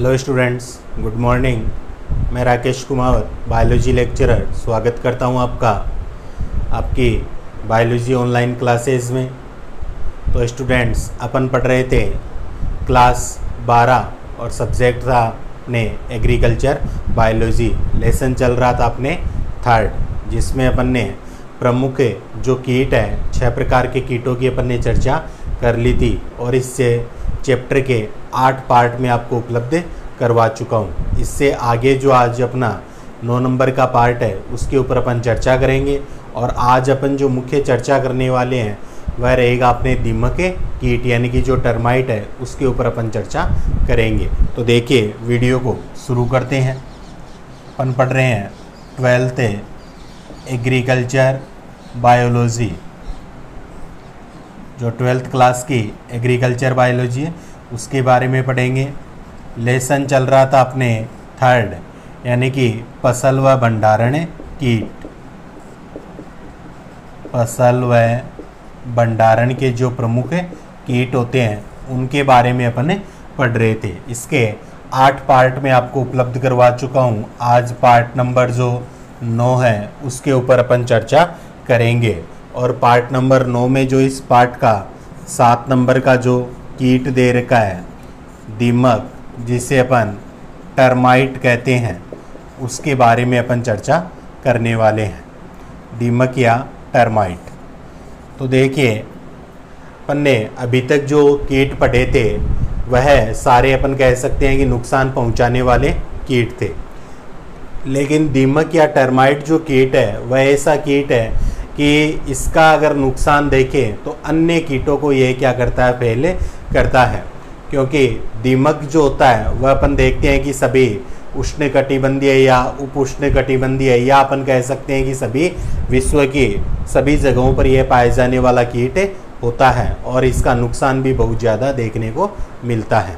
Hello students, good morning. मैं Rakesh Kumar, biology lecturer, स्वागत करता हूं आपका आपकी बायोलॉजी ऑनलाइन क्लासेस में। तो स्टूडेंट्स, अपन पढ़ रहे थे क्लास 12 और सब्जेक्ट था अपने एग्रीकल्चर बायोलॉजी। लेसन चल रहा था अपने थर्ड, जिसमें अपन ने प्रमुख जो कीट है 6 प्रकार के कीटों की अपन ने चर्चा कर ली थी और इससे चैप्टर के 8 पार्ट में आपको उपलब्ध करवा चुका हूँ। इससे आगे जो आज अपना 9 नंबर का पार्ट है उसके ऊपर अपन चर्चा करेंगे। और आज अपन जो मुख्य चर्चा करने वाले हैं वह रहेगा अपने दीमक कीट यानी कि जो टर्माइट है उसके ऊपर अपन चर्चा करेंगे। तो देखिए, वीडियो को शुरू करते हैं। अपन पढ़ रहे हैं 12th एग्रीकल्चर बायोलॉजी, जो 12th क्लास की एग्रीकल्चर बायोलॉजी है उसके बारे में पढ़ेंगे। लेसन चल रहा था अपने थर्ड, यानी कि फसल व भंडारण कीट। फसल व भंडारण के जो प्रमुख कीट होते हैं उनके बारे में अपन पढ़ रहे थे। इसके 8 पार्ट में आपको उपलब्ध करवा चुका हूँ। आज पार्ट नंबर जो 9 है उसके ऊपर अपन चर्चा करेंगे। और पार्ट नंबर 9 में जो इस पार्ट का 7 नंबर का जो कीट दे रखा है दीमक, जिसे अपन टर्माइट कहते हैं, उसके बारे में अपन चर्चा करने वाले हैं। दीमक या टर्माइट। तो देखिए, अपन ने अभी तक जो कीट पढ़े थे वह सारे अपन कह सकते हैं कि नुकसान पहुंचाने वाले कीट थे। लेकिन दीमक या टर्माइट जो कीट है वह ऐसा कीट है कि इसका अगर नुकसान देखें तो अन्य कीटों को यह क्या करता है, पहले करता है। क्योंकि दीमक जो होता है वह अपन देखते हैं कि सभी उष्णकटिबंधीय या उप उष्णकटिबंधीय या अपन कह सकते हैं कि सभी विश्व की सभी जगहों पर यह पाए जाने वाला कीट होता है और इसका नुकसान भी बहुत ज़्यादा देखने को मिलता है।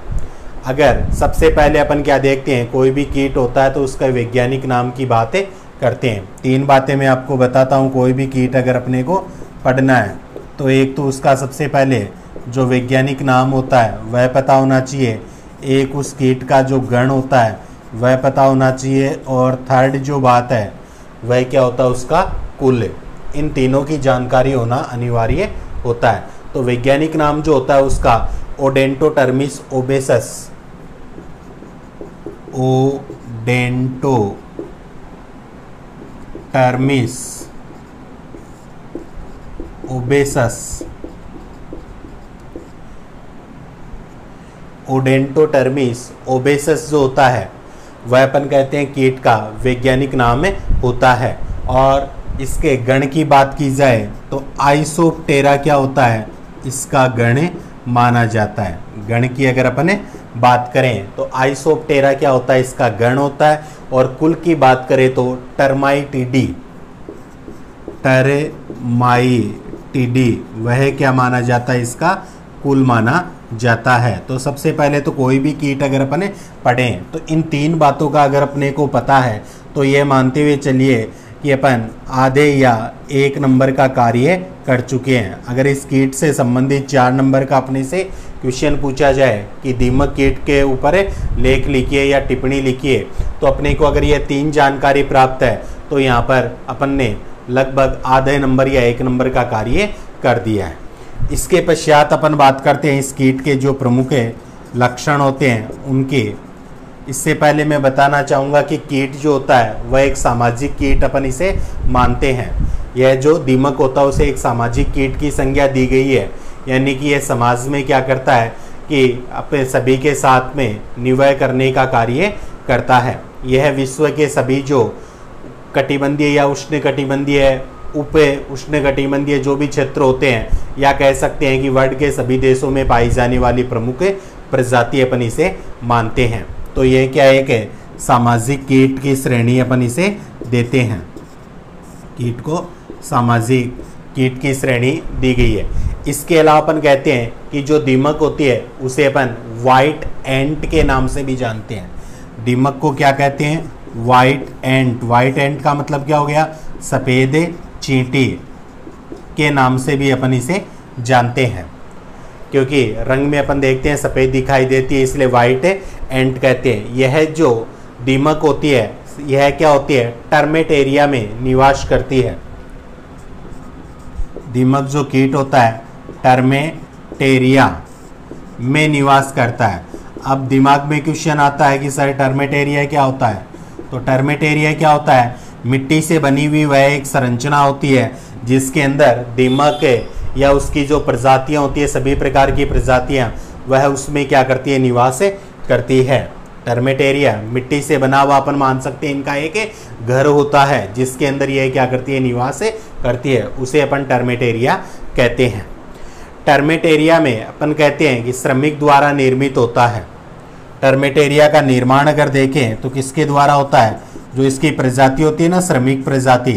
अगर सबसे पहले अपन क्या देखते हैं, कोई भी कीट होता है तो उसका वैज्ञानिक नाम की बातें करते हैं। 3 बातें मैं आपको बताता हूँ। कोई भी कीट अगर अपने को पढ़ना है तो एक तो उसका सबसे पहले जो वैज्ञानिक नाम होता है वह पता होना चाहिए, एक उस कीट का जो गण होता है वह पता होना चाहिए, और थर्ड जो बात है वह क्या होता है, उसका कुल। इन तीनों की जानकारी होना अनिवार्य होता है। तो वैज्ञानिक नाम जो होता है उसका ओडेंटोटर्मिस ओबेसस, ओडेंटोटर्मिस ओबेसस, ओडेंटोटर्मिस ओबेसस जो होता है वह अपन कहते हैं कीट का वैज्ञानिक नाम होता है। और इसके गण की बात की जाए तो आइसोप्टेरा क्या होता है, इसका गण माना जाता है। गण की अगर अपन बात करें तो आइसोप्टेरा क्या होता है, इसका गण होता है। और कुल की बात करें तो टर्माइटिडी, टर्माइटिडी वह क्या माना जाता है, इसका कुल माना जाता है। तो सबसे पहले तो कोई भी कीट अगर अपने पढ़ें तो इन 3 बातों का अगर अपने को पता है तो ये मानते हुए चलिए कि अपन आधे या 1 नंबर का कार्य कर चुके हैं। अगर इस कीट से संबंधित 4 नंबर का अपने से क्वेश्चन पूछा जाए कि दीमक कीट के ऊपर लेख लिखिए या टिप्पणी लिखिए, तो अपने को अगर ये 3 जानकारी प्राप्त है तो यहाँ पर अपन ने लगभग आधे नंबर या 1 नंबर का कार्य कर दिया है। इसके पश्चात अपन बात करते हैं इस कीट के जो प्रमुख लक्षण होते हैं उनके। इससे पहले मैं बताना चाहूँगा कि कीट जो होता है वह एक सामाजिक कीट अपन इसे मानते हैं। यह जो दीमक होता है उसे एक सामाजिक कीट की संज्ञा दी गई है, यानी कि यह समाज में क्या करता है कि अपने सभी के साथ में निवय करने का कार्य करता है। यह विश्व के सभी जो कटिबंधीय या उष्णकटिबंधीय उप उष्णकटिबंधीय जो भी क्षेत्र होते हैं, या कह सकते हैं कि वर्ल्ड के सभी देशों में पाई जाने वाली प्रमुख प्रजाति अपन इसे मानते हैं। तो यह क्या एक है, सामाजिक कीट की श्रेणी अपन इसे देते हैं। कीट को सामाजिक कीट की श्रेणी दी गई है। इसके अलावा अपन कहते हैं कि जो दीमक होती है उसे अपन व्हाइट एंट के नाम से भी जानते हैं। दीमक को क्या कहते हैं, व्हाइट एंट। व्हाइट एंट का मतलब क्या हो गया, सफ़ेद चींटी के नाम से भी अपन इसे जानते हैं। क्योंकि रंग में अपन देखते हैं सफ़ेद दिखाई देती है, इसलिए वाइट एंट कहते हैं। यह जो दीमक होती है यह क्या होती है, टर्मेट एरिया में निवास करती है। दीमक जो कीट होता है टर्मेट एरिया में निवास करता है। अब दिमाग में क्वेश्चन आता है कि सर टर्मेट एरिया क्या होता है, तो टर्मेट एरिया क्या होता है, मिट्टी से बनी हुई वह एक संरचना होती है जिसके अंदर दीमक या उसकी जो प्रजातियां होती है, सभी प्रकार की प्रजातियां वह उसमें क्या करती है, निवास करती है। टर्मेट एरिया मिट्टी से बना हुआ अपन मान सकते हैं इनका एक घर होता है जिसके अंदर यह क्या करती है, निवास करती है, उसे अपन टर्मेट एरिया कहते हैं। टर्मेट एरिया में अपन कहते हैं कि श्रमिक द्वारा निर्मित होता है। टर्मेट एरिया का निर्माण अगर देखें तो किसके द्वारा होता है, जो इसकी प्रजाति होती है ना, श्रमिक प्रजाति,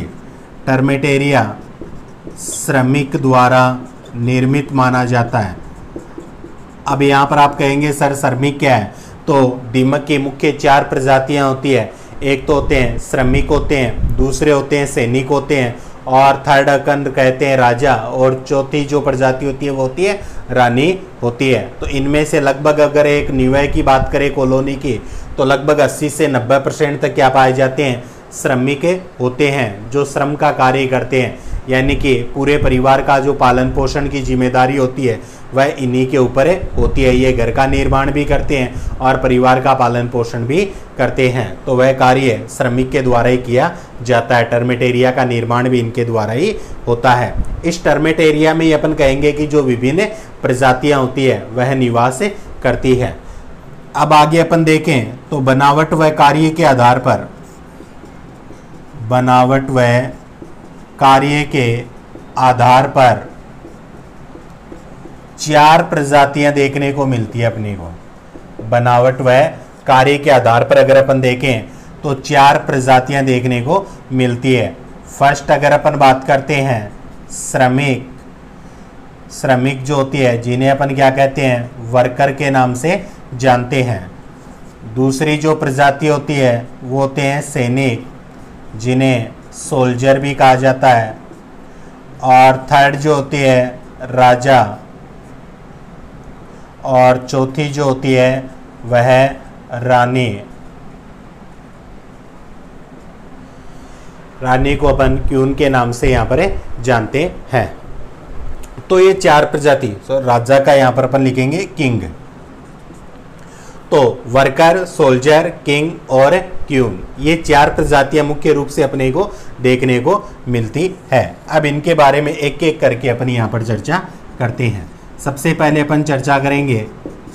टर्मेट एरिया श्रमिक द्वारा निर्मित माना जाता है। अब यहाँ पर आप कहेंगे सर श्रमिक क्या है, तो दीमक की मुख्य 4 प्रजातियां होती है। एक तो होते हैं श्रमिक होते हैं, दूसरे होते हैं सैनिक होते हैं, और थर्ड अकंद कहते हैं राजा, और चौथी जो प्रजाति होती है वो होती है रानी होती है। तो इनमें से लगभग अगर एक निवय की बात करें कॉलोनी की, तो लगभग 80 से 90% तक क्या पाए जाते हैं, श्रमिक होते हैं जो श्रम का कार्य करते हैं, यानी कि पूरे परिवार का जो पालन पोषण की जिम्मेदारी होती है वह इन्हीं के ऊपर होती है। ये घर का निर्माण भी करते हैं और परिवार का पालन पोषण भी करते हैं, तो वह कार्य श्रमिक के द्वारा ही किया जाता है। टर्मेट एरिया का निर्माण भी इनके द्वारा ही होता है। इस टर्मेट एरिया में अपन कहेंगे कि जो विभिन्न प्रजातियां होती है वह निवास करती है। अब आगे अपन देखें तो बनावट व कार्य के आधार पर, बनावट व कार्य के आधार पर 4 प्रजातियां देखने को मिलती है अपने को। बनावट व कार्य के आधार पर अगर अपन देखें तो 4 प्रजातियां देखने को मिलती है। फर्स्ट अगर अपन बात करते हैं श्रमिक, श्रमिक जो होती है जिन्हें अपन क्या कहते हैं, वर्कर के नाम से जानते हैं। दूसरी जो प्रजाति होती है वो होते हैं सैनिक, जिन्हें सोल्जर भी कहा जाता है। और थर्ड जो होती है राजा, और चौथी जो होती है वह रानी। रानी को अपन क्यून के नाम से यहाँ पर जानते हैं। तो ये 4 प्रजाति, तो राजा का यहाँ पर अपन लिखेंगे किंग। तो वर्कर, सोल्जर, किंग और क्यून, ये 4 प्रजातियां मुख्य रूप से अपने को देखने को मिलती है। अब इनके बारे में एक एक करके अपन यहाँ पर चर्चा करते हैं। सबसे पहले अपन चर्चा करेंगे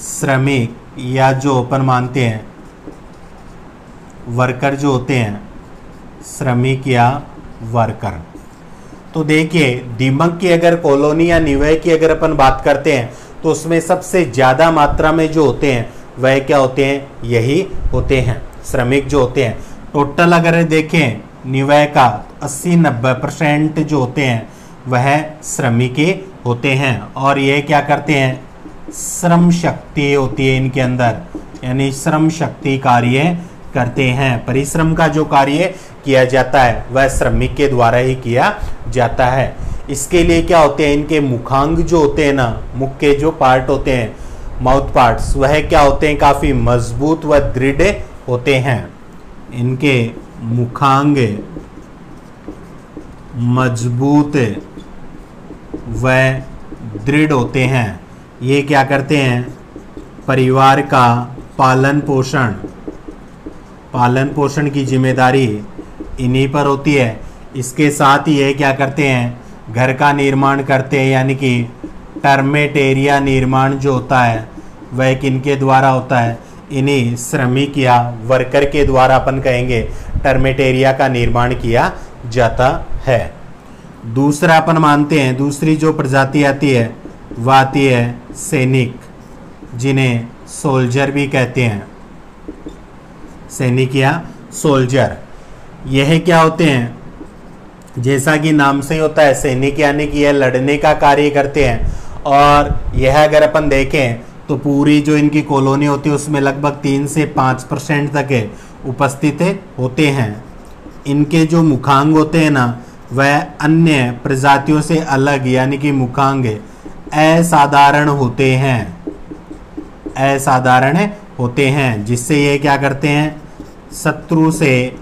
श्रमिक, या जो अपन मानते हैं वर्कर जो होते हैं, श्रमिक या वर्कर। तो देखिए दीमक की अगर कॉलोनी या निवय की अगर अपन बात करते हैं तो उसमें सबसे ज़्यादा मात्रा में जो होते हैं वह क्या होते हैं, यही होते हैं श्रमिक जो होते हैं। टोटल अगर देखें निवय का 80-90% जो होते हैं वह श्रमिक होते हैं। और ये क्या करते हैं, श्रम शक्ति होती है इनके अंदर, यानी श्रम शक्ति कार्य करते हैं। परिश्रम का जो कार्य किया जाता है वह श्रमिक के द्वारा ही किया जाता है। इसके लिए क्या होते हैं, इनके मुखांग जो होते हैं ना, मुख के जो पार्ट होते हैं, माउथ पार्ट्स, वह क्या होते हैं, काफ़ी मजबूत व दृढ़ होते हैं। इनके मुखांग मजबूत व दृढ़ होते हैं। ये क्या करते हैं, परिवार का पालन पोषण की जिम्मेदारी इन्हीं पर होती है। इसके साथ ही ये क्या करते हैं, घर का निर्माण करते हैं, यानी कि टर्मेट एरिया निर्माण जो होता है वह किनके द्वारा होता है, इन्हीं श्रमिक या वर्कर के द्वारा अपन कहेंगे टर्मेट एरिया का निर्माण किया जाता है। दूसरा अपन मानते हैं, दूसरी जो प्रजाति आती है वह आती है सैनिक, जिन्हें सोल्जर भी कहते हैं। सैनिक या सोल्जर, यह क्या होते हैं, जैसा कि नाम से ही होता है सैनिक, यानी कि यह लड़ने का कार्य करते हैं। और यह अगर अपन देखें तो पूरी जो इनकी कॉलोनी होती है उसमें लगभग 3 से 5% तक उपस्थित होते हैं। इनके जो मुखांग होते हैं ना वह अन्य प्रजातियों से अलग, यानी कि मुखांग असाधारण होते हैं, असाधारण होते हैं, जिससे ये क्या करते हैं, शत्रु से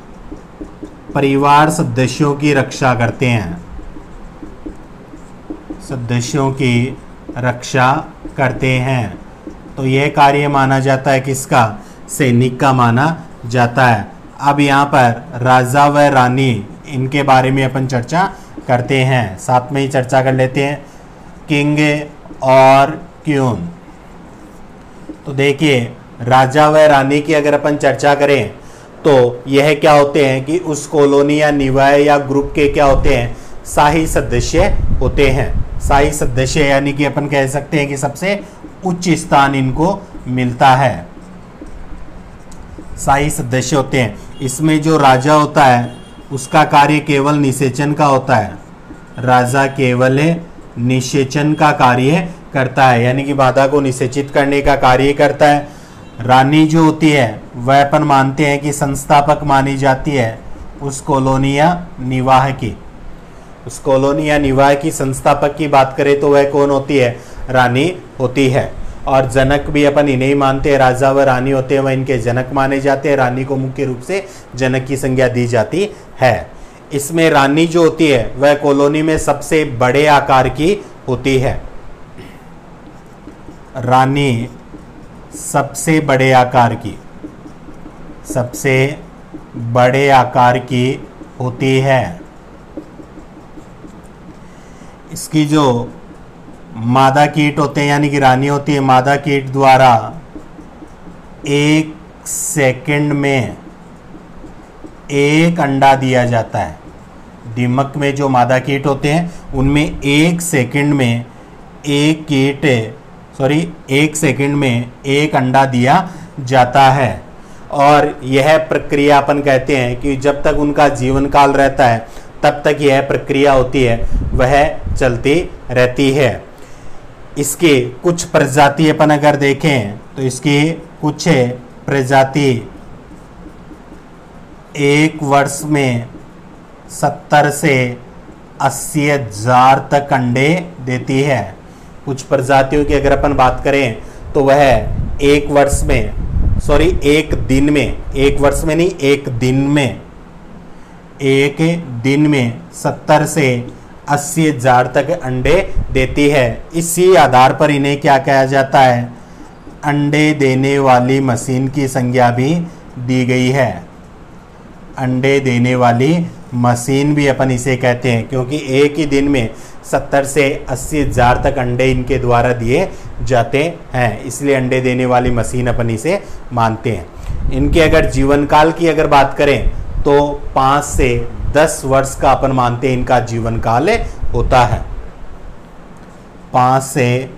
परिवार सदस्यों की रक्षा करते हैं, सदस्यों की रक्षा करते हैं। तो यह कार्य माना जाता है किसका, सैनिक का माना जाता है। अब यहाँ पर राजा व रानी, इनके बारे में अपन चर्चा करते हैं, साथ में ही चर्चा कर लेते हैं, किंग और क्वीन। तो देखिए राजा व रानी की अगर अपन चर्चा करें तो यह क्या होते हैं कि उस कॉलोनी या निवाय या ग्रुप के क्या होते हैं, शाही सदस्य होते हैं। शाही सदस्य यानी कि अपन कह सकते हैं कि सबसे उच्च स्थान इनको मिलता है, शाही सदस्य होते हैं। इसमें जो राजा होता है उसका कार्य केवल निषेचन का होता है, राजा केवल निषेचन का कार्य करता है, यानी कि बाधा को निषेचित करने का कार्य करता है। रानी जो होती है वह अपन मानते हैं कि संस्थापक मानी जाती है उस कॉलोनी या निवाह की। उस कॉलोनी या निवाह की संस्थापक की बात करें तो वह कौन होती है, रानी होती है। और जनक भी अपन इन्हें मानते हैं, राजा व रानी होते हैं वह इनके जनक माने जाते हैं। रानी को मुख्य रूप से जनक की संज्ञा दी जाती है। इसमें रानी जो होती है वह कॉलोनी में सबसे बड़े आकार की होती है, रानी सबसे बड़े आकार की, सबसे बड़े आकार की होती है। इसकी जो मादा कीट होते हैं यानी कि रानी होती है, मादा कीट द्वारा 1 सेकंड में 1 अंडा दिया जाता है। दीमक में जो मादा कीट होते हैं उनमें 1 सेकंड में 1 सेकंड में 1 अंडा दिया जाता है। और यह प्रक्रिया अपन कहते हैं कि जब तक उनका जीवन काल रहता है तब तक यह प्रक्रिया होती है वह चलती रहती है। इसके कुछ प्रजाति अपन अगर देखें तो इसकी कुछ प्रजाति 1 वर्ष में 70 से 80 हजार तक अंडे देती है। कुछ प्रजातियों की अगर अपन बात करें तो वह एक दिन में 70 से 80 हजार तक अंडे देती है। इसी आधार पर इन्हें क्या कहा जाता है, अंडे देने वाली मशीन की संज्ञा भी दी गई है। अंडे देने वाली मशीन भी अपन इसे कहते हैं, क्योंकि एक ही दिन में 70 से 80 हजार तक अंडे इनके द्वारा दिए जाते हैं, इसलिए अंडे देने वाली मशीन अपन इसे मानते हैं। इनके अगर जीवन काल की अगर बात करें तो 5 से 10 वर्ष का अपन मानते हैं इनका जीवन काल होता है। 5 से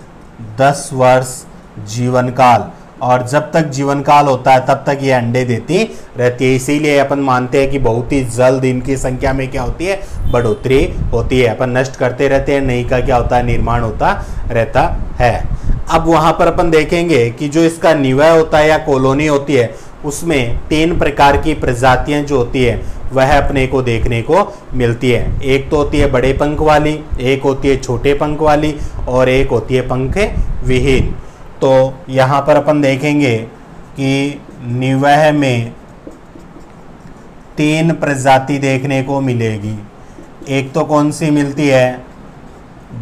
10 वर्ष जीवन काल, और जब तक जीवन काल होता है तब तक ये अंडे देती रहती है। इसीलिए अपन मानते हैं कि बहुत ही जल्द इनकी संख्या में क्या होती है, बढ़ोतरी होती है। अपन नष्ट करते रहते हैं, नई का क्या होता है, निर्माण होता रहता है। अब वहां पर अपन देखेंगे कि जो इसका निवाय होता है या कॉलोनी होती है उसमें 3 प्रकार की प्रजातियां जो होती है वह अपने को देखने को मिलती है। एक तो होती है बड़े पंख वाली, एक होती है छोटे पंख वाली, और एक होती है पंख विहीन। तो यहाँ पर अपन देखेंगे कि निवह में 3 प्रजाति देखने को मिलेगी। एक तो कौन सी मिलती है,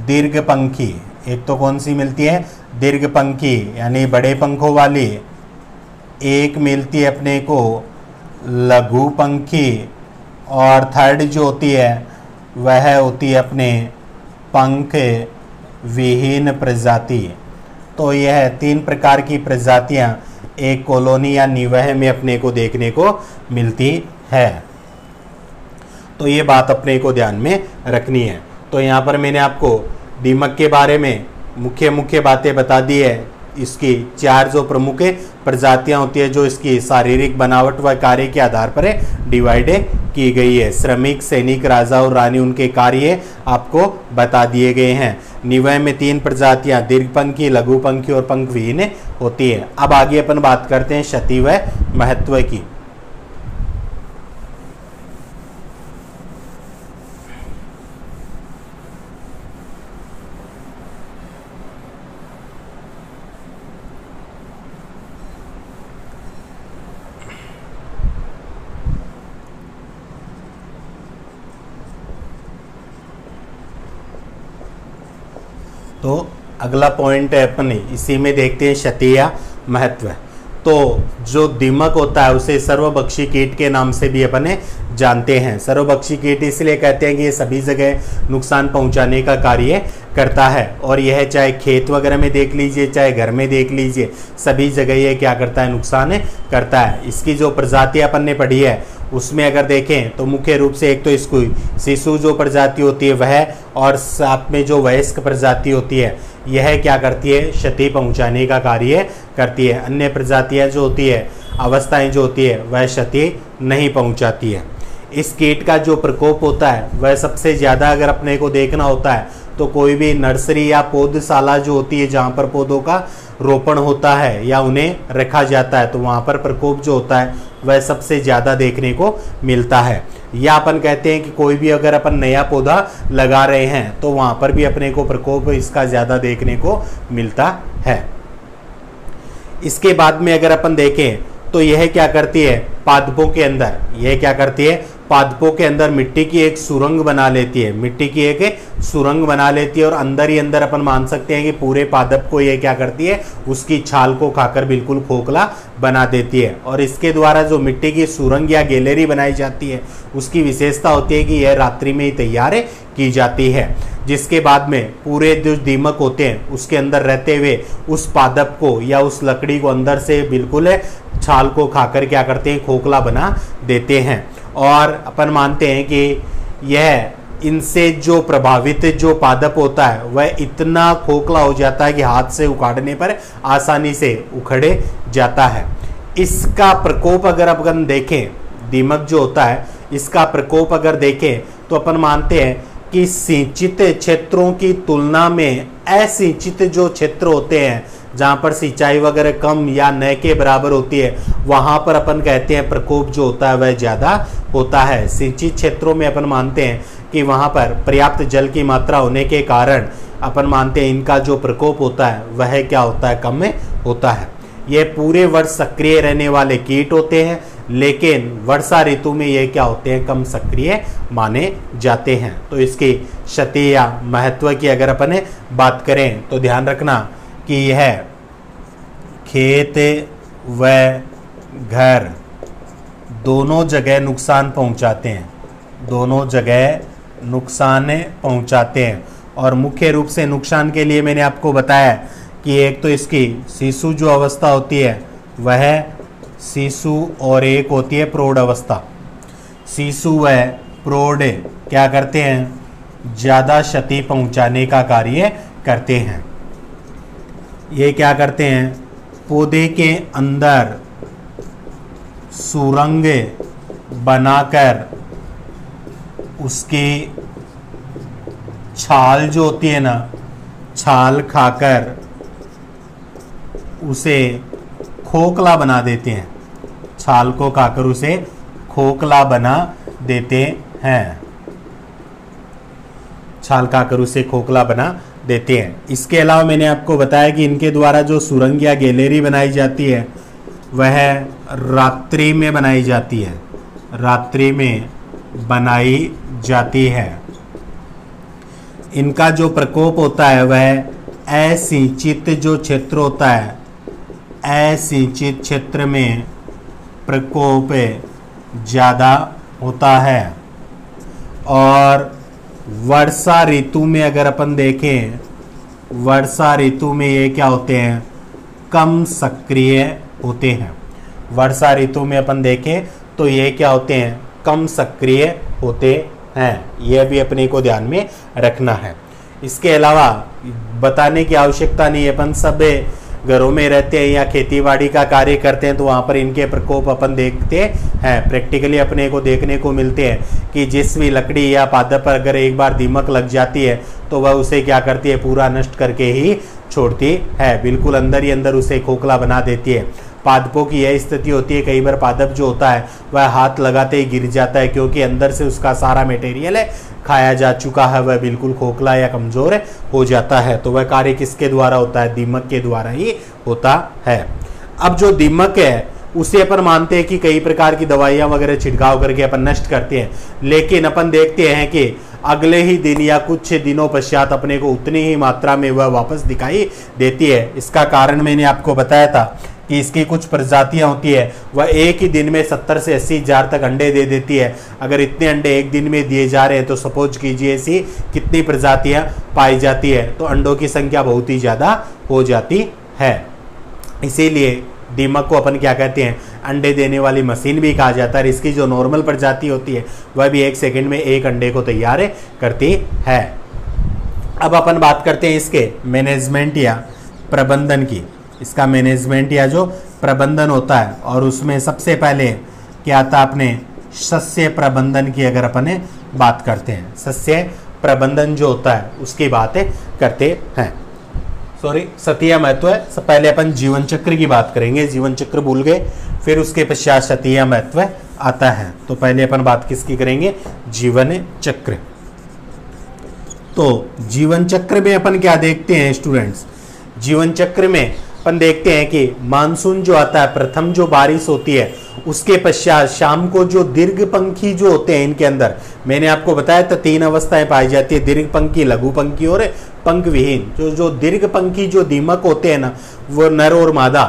दीर्घपंखी। एक तो कौन सी मिलती है, दीर्घपंखी यानी बड़े पंखों वाली। एक मिलती है अपने को लघुपंखी, और थर्ड जो होती है वह होती है अपने पंख विहीन प्रजाति। तो यह 3 प्रकार की प्रजातियां एक कॉलोनी या निवह में अपने को देखने को मिलती है। तो ये बात अपने को ध्यान में रखनी है। तो यहाँ पर मैंने आपको दीमक के बारे में मुख्य बातें बता दी है। इसकी 4 जो प्रमुख प्रजातियां होती है जो इसकी शारीरिक बनावट व कार्य के आधार पर डिवाइड की गई है। श्रमिक, सैनिक, राजा और रानी, उनके कार्य आपको बता दिए गए हैं। निवय में 3 प्रजातियां दीर्घपंखी, लघुपंखी और पंखविहीन होती है। अब आगे अपन बात करते हैं क्षति व महत्व की। अगला पॉइंट है अपन इसी में देखते हैं क्षति महत्व। तो जो दीमक होता है उसे सर्वभक्षी कीट के नाम से भी अपन जानते हैं। सर्वभक्षी कीट इसलिए कहते हैं कि ये सभी जगह नुकसान पहुंचाने का कार्य करता है, और यह चाहे खेत वगैरह में देख लीजिए चाहे घर में देख लीजिए, सभी जगह ये क्या करता है, नुकसान करता है। इसकी जो प्रजाति अपन ने पढ़ी है उसमें अगर देखें तो मुख्य रूप से एक तो इसको शिशु जो प्रजाति होती है वह, और साथ में जो वयस्क प्रजाति होती है यह क्या करती है, क्षति पहुंचाने का कार्य करती है। अन्य प्रजातियां जो होती है, अवस्थाएं जो होती है वह क्षति नहीं पहुंचाती है। इस कीट का जो प्रकोप होता है वह सबसे ज़्यादा अगर अपने को देखना होता है तो कोई भी नर्सरी या पौधशाला जो होती है जहाँ पर पौधों का रोपण होता है या उन्हें रखा जाता है, तो वहाँ पर प्रकोप जो होता है वह सबसे ज़्यादा देखने को मिलता है। या अपन कहते हैं कि कोई भी अगर अपन नया पौधा लगा रहे हैं तो वहाँ पर भी अपने को प्रकोप इसका ज़्यादा देखने को मिलता है। इसके बाद में अगर अपन देखें तो यह क्या करती है, पादपों के अंदर यह क्या करती है, पादपों के अंदर मिट्टी की एक सुरंग बना लेती है, मिट्टी की एक सुरंग बना लेती है, और अंदर ही अंदर अपन मान सकते हैं कि पूरे पादप को ये क्या करती है, उसकी छाल को खाकर बिल्कुल खोखला बना देती है। और इसके द्वारा जो मिट्टी की सुरंग या गैलरी बनाई जाती है उसकी विशेषता होती है कि यह रात्रि में ही तैयार की जाती है, जिसके बाद में पूरे जो दीमक होते हैं उसके अंदर रहते हुए उस पादप को या उस लकड़ी को अंदर से बिल्कुल छाल को खाकर क्या करते हैं, खोखला बना देते हैं। और अपन मानते हैं कि यह इनसे जो प्रभावित जो पादप होता है वह इतना खोखला हो जाता है कि हाथ से उखाड़ने पर आसानी से उखड़े जाता है। इसका प्रकोप अगर अपन देखें, दीमक जो होता है इसका प्रकोप अगर देखें तो अपन मानते हैं कि सिंचित क्षेत्रों की तुलना में असिंचित जो क्षेत्र होते हैं जहाँ पर सिंचाई वगैरह कम या न के बराबर होती है, वहाँ पर अपन कहते हैं प्रकोप जो होता है वह ज़्यादा होता है। सिंचित क्षेत्रों में अपन मानते हैं कि वहाँ पर पर्याप्त जल की मात्रा होने के कारण अपन मानते हैं इनका जो प्रकोप होता है वह क्या होता है, कम होता है। ये पूरे वर्ष सक्रिय रहने वाले कीट होते हैं, लेकिन वर्षा ऋतु में ये क्या होते हैं, कम सक्रिय माने जाते हैं। तो इसकी क्षति या महत्व की अगर अपन बात करें तो ध्यान रखना कि यह खेत व घर दोनों जगह नुकसान पहुंचाते हैं, दोनों जगह नुकसान पहुंचाते हैं। और मुख्य रूप से नुकसान के लिए मैंने आपको बताया कि एक तो इसकी शिशु जो अवस्था होती है वह शिशु, और एक होती है प्रौढ़ अवस्था। शिशु व प्रौढ़ क्या करते हैं, ज़्यादा क्षति पहुंचाने का कार्य करते हैं। ये क्या करते हैं, पौधे के अंदर सुरंग बनाकर उसकी छाल जो होती है ना, छाल खाकर उसे खोखला बना देते हैं, छाल को खाकर उसे खोखला बना देते हैं, छाल खाकर उसे खोखला बना देते हैं। इसके अलावा मैंने आपको बताया कि इनके द्वारा जो सुरंग या गैलरी बनाई जाती है वह रात्रि में बनाई जाती है, रात्रि में बनाई जाती है। इनका जो प्रकोप होता है वह असिंचित जो क्षेत्र होता है, असिंचित क्षेत्र में प्रकोप ज़्यादा होता है। और वर्षा ऋतु में अगर अपन देखें, वर्षा ऋतु में ये क्या होते हैं, कम सक्रिय होते हैं। वर्षा ऋतु में अपन देखें तो ये क्या होते हैं, कम सक्रिय होते हैं। यह भी अपने को ध्यान में रखना है। इसके अलावा बताने की आवश्यकता नहीं है, अपन सब घरों में रहते हैं या खेतीबाड़ी का कार्य करते हैं तो वहाँ पर इनके प्रकोप अपन देखते हैं, प्रैक्टिकली अपने को देखने को मिलते हैं कि जिस भी लकड़ी या पादप पर अगर एक बार दीमक लग जाती है तो वह उसे क्या करती है, पूरा नष्ट करके ही छोड़ती है, बिल्कुल अंदर ही अंदर उसे खोखला बना देती है। पादपों की यह स्थिति होती है, कई बार पादप जो होता है वह हाथ लगाते ही गिर जाता है, क्योंकि अंदर से उसका सारा मटेरियल खाया जा चुका है, वह बिल्कुल खोखला या कमज़ोर हो जाता है। तो वह कार्य किसके द्वारा होता है, दीमक के द्वारा ही होता है। अब जो दीमक है उसे अपन मानते हैं कि कई प्रकार की दवाइयाँ वगैरह छिड़काव करके अपन नष्ट करते हैं, लेकिन अपन देखते हैं कि अगले ही दिन या कुछ दिनों पश्चात अपने को उतनी ही मात्रा में वह वापस दिखाई देती है। इसका कारण मैंने आपको बताया था कि इसकी कुछ प्रजातियां होती है वह एक ही दिन में 70 से 80 हजार तक अंडे दे देती है। अगर इतने अंडे एक दिन में दिए जा रहे हैं तो सपोज कीजिए ऐसी कितनी प्रजातियां पाई जाती है, तो अंडों की संख्या बहुत ही ज़्यादा हो जाती है। इसीलिए दीमक को अपन क्या कहते हैं, अंडे देने वाली मशीन भी कहा जाता है। इसकी जो नॉर्मल प्रजाति होती है वह भी 1 सेकंड में 1 अंडे को तैयार करती है। अब अपन बात करते हैं इसके मैनेजमेंट या प्रबंधन की। इसका मैनेजमेंट या जो प्रबंधन होता है, और उसमें सबसे पहले क्या आता है अपने सस्य प्रबंधन की अगर अपन बात करते हैं, सस्य प्रबंधन जो होता है उसकी बातें करते हैं। सतीय महत्व है। सब पहले अपन जीवन चक्र की बात करेंगे, जीवन चक्र भूल गए, फिर उसके पश्चात सतीय महत्व आता है। तो पहले अपन बात किसकी करेंगे, जीवन चक्र। तो जीवन चक्र में अपन क्या देखते हैं स्टूडेंट्स, जीवन चक्र में अपन देखते हैं कि मानसून जो आता है, प्रथम जो बारिश होती है उसके पश्चात शाम को जो दीर्घ पंखी जो होते हैं, इनके अंदर मैंने आपको बताया था 3 अवस्थाएं पाई जाती है, दीर्घ पंखी, लघु पंखी और पंख विहीन। जो दीर्घ पंखी जो दीमक होते हैं ना, वो नर और मादा,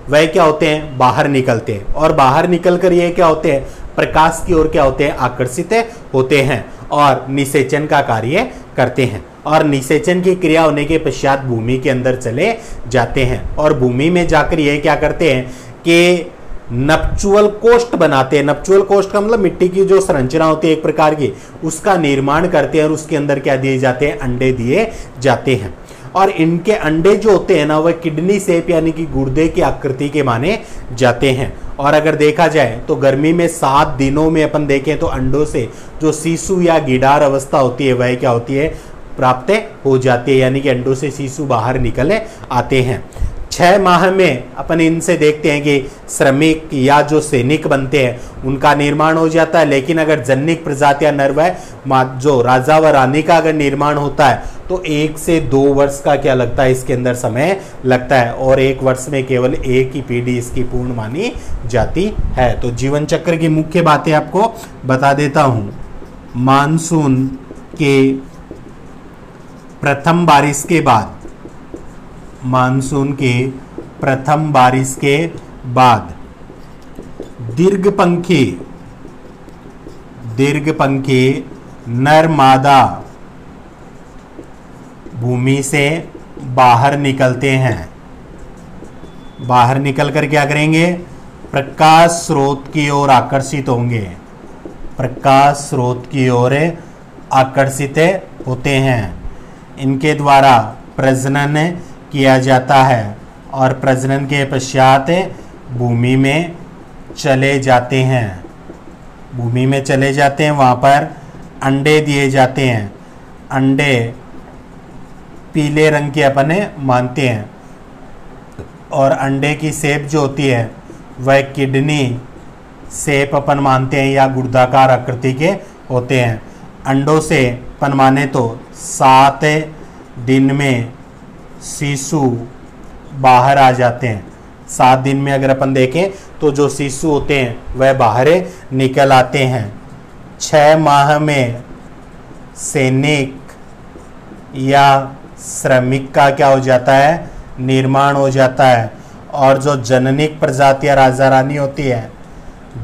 वह क्या होते हैं, बाहर निकलते हैं, और बाहर निकल कर ये क्या होते हैं, प्रकाश की ओर क्या होते हैं, आकर्षित होते हैं और निषेचन का कार्य करते हैं। और निषेचन की क्रिया होने के पश्चात भूमि के अंदर चले जाते हैं, और भूमि में जाकर ये क्या करते हैं कि नपचुअल कोष्ठ बनाते हैं। नपचुअल कोष्ठ का मतलब मिट्टी की जो संरचना होती है एक प्रकार की, उसका निर्माण करते हैं, और उसके अंदर क्या दिए जाते हैं, अंडे दिए जाते हैं। और इनके अंडे जो होते हैं ना, वह किडनी शेप यानी कि गुर्दे की आकृति के माने जाते हैं। और अगर देखा जाए तो गर्मी में 7 दिनों में अपन देखें तो अंडों से जो शिशु या गिडार अवस्था होती है वह क्या होती है, प्राप्त हो जाती है, यानी कि अंडों से शिशु बाहर निकल आते हैं। 6 माह में अपन इनसे देखते हैं कि श्रमिक या जो सैनिक बनते हैं उनका निर्माण हो जाता है। लेकिन अगर जन्निक प्रजातियां नर व जो राजा व रानी का अगर निर्माण होता है तो 1 से 2 वर्ष का क्या लगता है, इसके अंदर समय लगता है, और 1 वर्ष में केवल एक ही पीढ़ी इसकी पूर्ण मानी जाती है। तो जीवन चक्र की मुख्य बातें आपको बता देता हूं। मानसून के प्रथम बारिश के बाद, मानसून के प्रथम बारिश के बाद दीर्घ पंखी नर मादा भूमि से बाहर निकलते हैं। बाहर निकलकर क्या करेंगे, प्रकाश स्रोत की ओर आकर्षित होंगे, प्रकाश स्रोत की ओर आकर्षित होते हैं। इनके द्वारा प्रजनन किया जाता है, और प्रजनन के पश्चात भूमि में चले जाते हैं। भूमि में चले जाते हैं, वहाँ पर अंडे दिए जाते हैं। अंडे पीले रंग के अपने मानते हैं, और अंडे की शेप जो होती है वह किडनी शेप अपन मानते हैं, या गुर्दाकार आकृति के होते हैं। अंडों से अपन माने तो 7 दिन में शिशु बाहर आ जाते हैं। 7 दिन में अगर अपन देखें तो जो शिशु होते हैं वह बाहर निकल आते हैं। 6 माह में सैनिक या श्रमिक का क्या हो जाता है, निर्माण हो जाता है। और जो जननिक प्रजाति या राजा रानी होती है,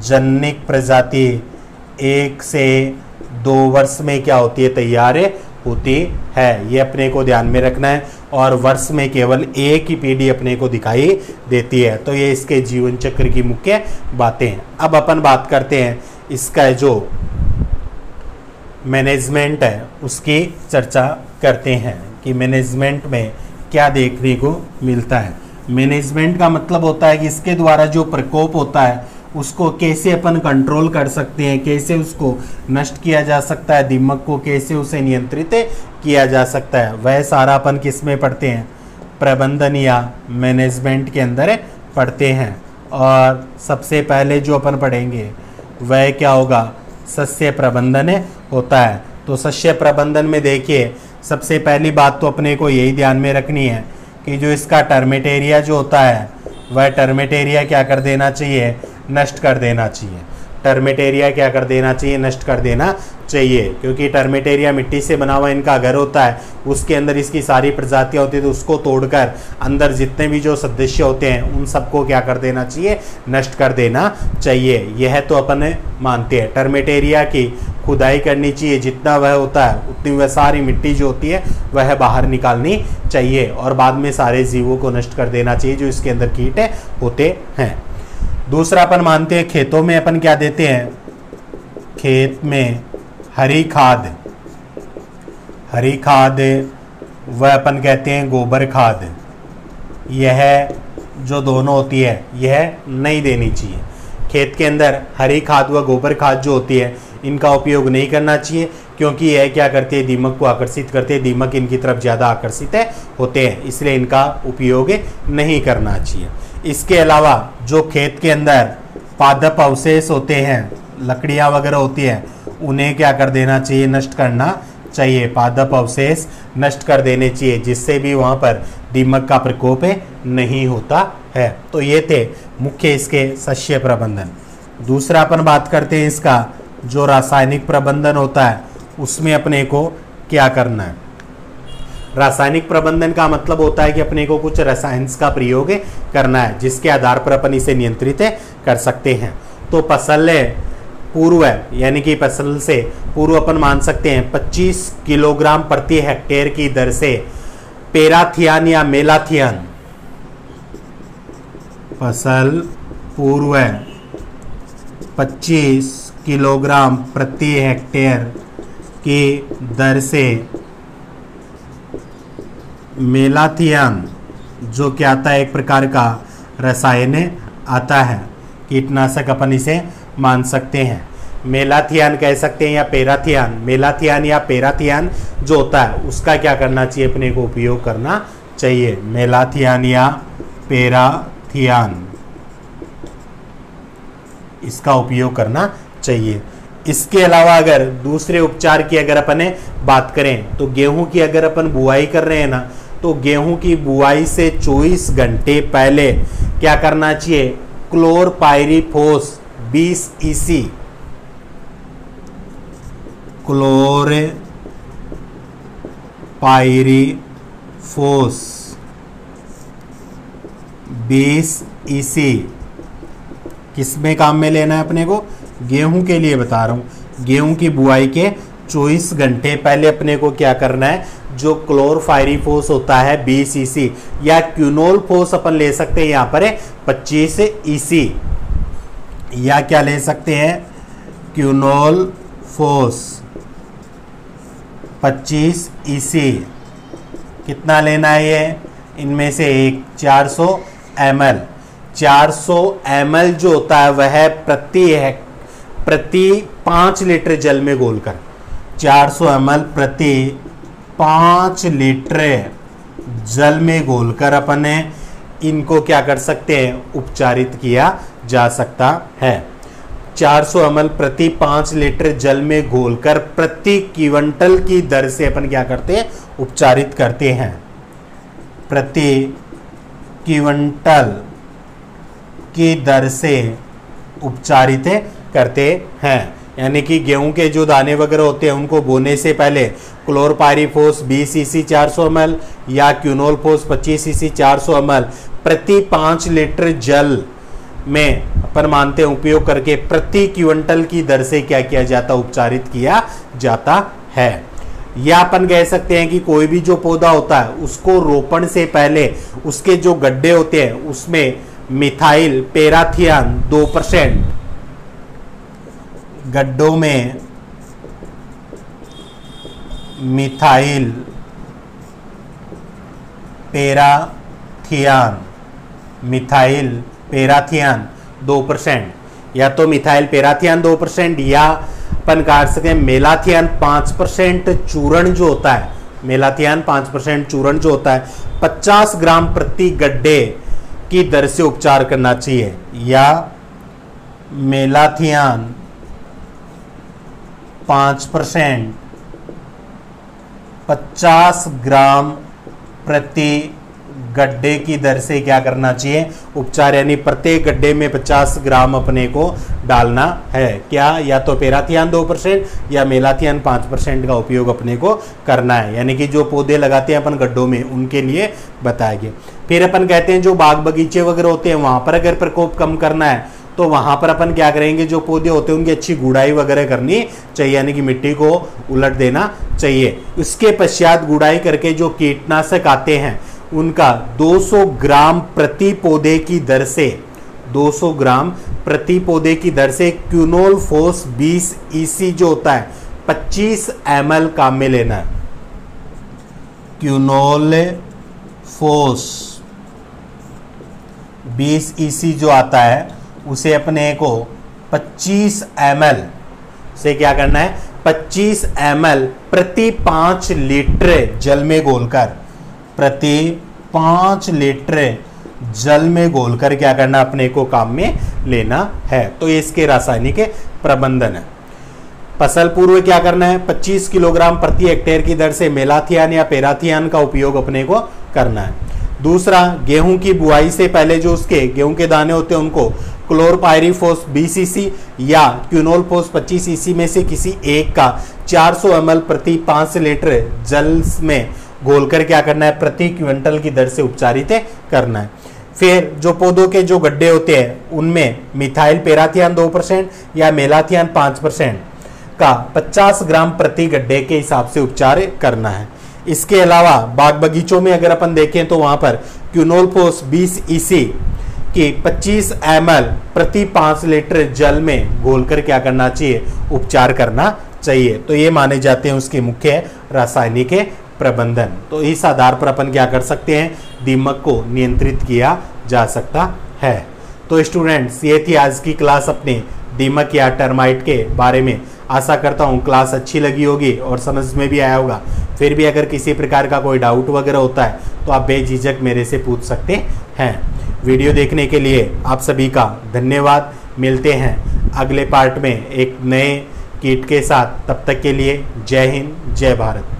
जननिक प्रजाति 1 से 2 वर्ष में क्या होती है, तैयार होती है। ये अपने को ध्यान में रखना है, और वर्ष में केवल एक ही पीढ़ी अपने को दिखाई देती है। तो ये इसके जीवन चक्र की मुख्य बातें हैं। अब अपन बात करते हैं इसका जो मैनेजमेंट है उसकी चर्चा करते हैं कि मैनेजमेंट में क्या देखने को मिलता है। मैनेजमेंट का मतलब होता है कि इसके द्वारा जो प्रकोप होता है उसको कैसे अपन कंट्रोल कर सकते हैं, कैसे उसको नष्ट किया जा सकता है, दीमक को कैसे उसे नियंत्रित किया जा सकता है, वह सारा अपन किस में पढ़ते हैं, प्रबंधन या मैनेजमेंट के अंदर पढ़ते हैं। और सबसे पहले जो अपन पढ़ेंगे वह क्या होगा, सस्य प्रबंधन होता है। तो सस्य प्रबंधन में देखिए सबसे पहली बात तो अपने को यही ध्यान में रखनी है कि जो इसका टर्मिट एरिया जो होता है वह टर्मिट एरिया क्या कर देना चाहिए, नष्ट कर देना चाहिए। टर्मेटेरिया क्या कर देना चाहिए, नष्ट कर देना चाहिए, क्योंकि टर्मेटेरिया मिट्टी से बना हुआ इनका घर होता है, उसके अंदर इसकी सारी प्रजातियां होती है, तो उसको तोड़कर अंदर जितने भी जो सदस्य होते हैं उन सबको क्या कर देना चाहिए, नष्ट कर देना चाहिए। यह तो अपन मानते हैं। टर्मेटेरिया की खुदाई करनी चाहिए, जितना वह होता है उतनी वह सारी मिट्टी जो होती है वह बाहर निकालनी चाहिए, और बाद में सारे जीवों को नष्ट कर देना चाहिए जो इसके अंदर कीट होते हैं। दूसरा अपन मानते हैं खेतों में अपन क्या देते हैं, खेत में हरी खाद, हरी खाद वह अपन कहते हैं गोबर खाद, यह जो दोनों होती है यह नहीं देनी चाहिए। खेत के अंदर हरी खाद व गोबर खाद जो होती है इनका उपयोग नहीं करना चाहिए, क्योंकि यह क्या करती है, दीमक को आकर्षित करते हैं, दीमक इनकी तरफ ज़्यादा आकर्षित होते हैं, इसलिए इनका उपयोग नहीं करना चाहिए। इसके अलावा जो खेत के अंदर पादप अवशेष होते हैं, लकड़ियाँ वगैरह होती हैं, उन्हें क्या कर देना चाहिए, नष्ट करना चाहिए, पादप अवशेष नष्ट कर देने चाहिए, जिससे भी वहाँ पर दीमक का प्रकोप नहीं होता है। तो ये थे मुख्य इसके शस्य प्रबंधन। दूसरा अपन बात करते हैं इसका जो रासायनिक प्रबंधन होता है, उसमें अपने को क्या करना है। रासायनिक प्रबंधन का मतलब होता है कि अपने को कुछ रसायन का प्रयोग करना है, जिसके आधार पर अपन इसे नियंत्रित कर सकते हैं। तो फसल पूर्व यानी कि फसल से पूर्व अपन मान सकते हैं 25 किलोग्राम प्रति हेक्टेयर की दर से पेराथियान या मेलाथियान, फसल पूर्व 25 किलोग्राम प्रति हेक्टेयर की दर से मेलाथियान जो क्या आता है, एक प्रकार का रसायन आता है, कीटनाशक अपन इसे मान सकते हैं। मेलाथियान कह सकते हैं या पेराथियान, मेलाथियान या पेराथियान जो होता है उसका क्या करना चाहिए, अपने को उपयोग करना चाहिए। मेलाथियान या पेराथियान इसका उपयोग करना चाहिए। इसके अलावा अगर दूसरे उपचार की अगर अपन बात करें तो गेहूं की अगर अपन बुआई कर रहे हैं ना, तो गेहूं की बुआई से 24 घंटे पहले क्या करना चाहिए, क्लोरपाइरीफोस 20 EC, क्लोरपाइरीफोस 20 EC किसमें काम में लेना है अपने को, गेहूं के लिए बता रहा हूं। गेहूं की बुआई के 24 घंटे पहले अपने को क्या करना है, जो क्लोरपाइरीफोस होता है 20 EC या क्यूनोलफोस अपन ले सकते हैं यहाँ पर 25 EC, या क्या ले सकते हैं, क्यूनोलफोस 25 EC। कितना लेना है ये, इनमें से एक 400 ml। 400 ml जो होता है वह प्रति 5 लीटर जल में घोलकर, 400 ml प्रति 5 लीटर जल में घोलकर अपने इनको क्या कर सकते हैं, उपचारित किया जा सकता है। 400 ml प्रति 5 लीटर जल में घोलकर प्रति क्विंटल की दर से अपन क्या करते हैं, उपचारित करते हैं, प्रति क्विंटल की दर से उपचारित करते हैं। यानी कि गेहूं के जो दाने वगैरह होते हैं उनको बोने से पहले क्लोरपाइरीफोस 20 EC 400 ml या क्यूनोलफोस 25 EC 400 ml प्रति 5 लीटर जल में अपन मानते हैं उपयोग करके प्रति क्विंटल की दर से क्या किया जाता, उपचारित किया जाता है। या अपन कह सकते हैं कि कोई भी जो पौधा होता है उसको रोपण से पहले उसके जो गड्ढे होते हैं उसमें मिथाइल पेराथियान 2%, गड्ढों में मिथाइल पेराथियान, मिथाइल पेराथियान 2%, या तो मिथाइल पेराथियान 2% या अपन कह सकते हैं मेलाथियान 5% चूर्ण जो होता है, मेलाथियान 5% चूर्ण जो होता है 50 ग्राम प्रति गड्ढे की दर से उपचार करना चाहिए, या मेलाथियान 5% 50 ग्राम प्रति गड्ढे की दर से क्या करना चाहिए, उपचार, यानी प्रत्येक गड्ढे में 50 ग्राम अपने को डालना है। क्या, या तो पेराथियान 2% या मेलाथियान 5% का उपयोग अपने को करना है, यानी कि जो पौधे लगाते हैं अपन गड्ढों में उनके लिए बताया गया। फिर अपन कहते हैं जो बाग बगीचे वगैरह होते हैं वहां पर अगर प्रकोप कम करना है तो वहां पर अपन क्या करेंगे, जो पौधे होते हैं उनकी अच्छी गुड़ाई वगैरह करनी चाहिए, यानी कि मिट्टी को उलट देना चाहिए। उसके पश्चात गुड़ाई करके जो कीटनाशक आते हैं उनका 200 ग्राम प्रति पौधे की दर से 200 ग्राम प्रति पौधे की दर से क्यूनोल-फोस 20 EC जो होता है 25 ml काम में लेना है। क्यूनोल-फोस 20 EC जो आता है उसे अपने को 25 ml से क्या करना है, 25 ml प्रति 5 लीटर जल में घोलकर, प्रति 5 लीटर जल में घोलकर क्या करना, अपने को काम में लेना है। तो ये इसके रासायनिक प्रबंधन है। फसल पूर्व क्या करना है, 25 किलोग्राम प्रति हेक्टेयर की दर से मेलाथियान या पेराथियान का उपयोग अपने को करना है। दूसरा, गेहूं की बुआई से पहले जो उसके गेहूं के दाने होते हैं उनको क्लोरपायरीफॉस 20 EC या क्यूनोल-फोस 25 EC में से किसी एक का 400 ml प्रति 5 लीटर जल में घोलकर क्या करना है, प्रति क्विंटल की दर से उपचारित करना है। फिर जो पौधों के जो गड्ढे होते हैं उनमें मिथाइल पेराथियान 2% या मेलाथियान 5% का 50 ग्राम प्रति गड्ढे के हिसाब से उपचार करना है। इसके अलावा बाग बगीचों में अगर अपन देखें तो वहां पर क्यूनोल-फोस 20 EC की 25 ml प्रति 5 लीटर जल में घोलकर क्या करना चाहिए, उपचार करना चाहिए। तो ये माने जाते हैं उसके मुख्य रासायनिक प्रबंधन। तो इस आधार पर अपन क्या कर सकते हैं, दीमक को नियंत्रित किया जा सकता है। तो स्टूडेंट्स, ये थी आज की क्लास अपने दीमक या टर्माइट के बारे में। आशा करता हूँ क्लास अच्छी लगी होगी और समझ में भी आया होगा। फिर भी अगर किसी प्रकार का कोई डाउट वगैरह होता है तो आप बेझिझक मेरे से पूछ सकते हैं। वीडियो देखने के लिए आप सभी का धन्यवाद। मिलते हैं अगले पार्ट में एक नए कीट के साथ। तब तक के लिए जय हिंद, जय भारत।